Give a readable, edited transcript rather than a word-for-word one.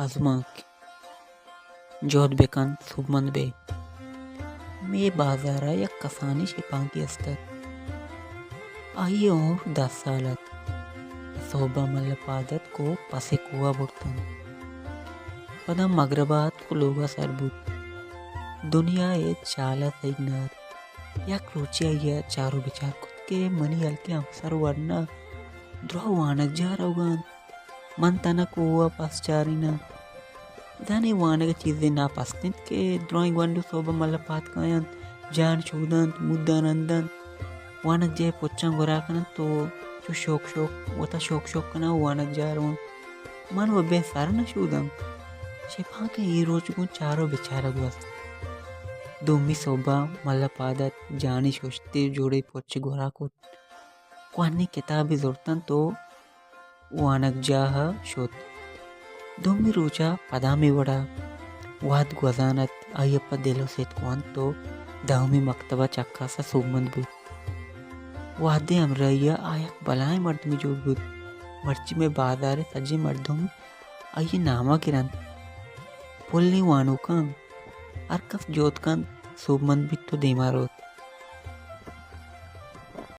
Azmak जोत बेकान सुबमन बे मे बाजारा या कसानी शिपांकी असतात आई और 10 सालात सोबा मल्ल पादत को पसे कुआ बुड़तन पदा मगरबात को लोगा सरबुत दुनिया ए चाला सैगनार या क्रोचिया या चारो बिचार खुद के मनी हल्के अवसर वरना द्रो वानक जा रउगान मन तना कुआ पास चारिना दाने वानक चीजें ना पास्तिन के ड्राइंग वंडु सोबा मल्ल पात कायन जान चूदन मुद्दानंदन वानक जे पोच्चन गोराकन तो चु शोक वता शोक कना वानक जारवन मन वो बेसार न शूदम शिपा के ई रोज को चारो बिचारा गुस दुम्मी सोबा मल्ल पादत जानी सोचते जोड़े पोच्चे गोराको क्वानी किताबी जोरतन तो वानक जाह शोत दुम्मी रोचा पदामी वड़ा वाद गुजानत अय्यप्पा दिलो सेत कौन तो दावमी मक्तबा चक्का सा सुमंद बुत वादे अमरैया आयक बलाय मर्दमी जोड़ बुत मर्ची में बाजारे सज्जे मर्दुम अये नामा किरन पुल्ली वानुकं अरकस जोतकन सुमंद भी तो देमारोत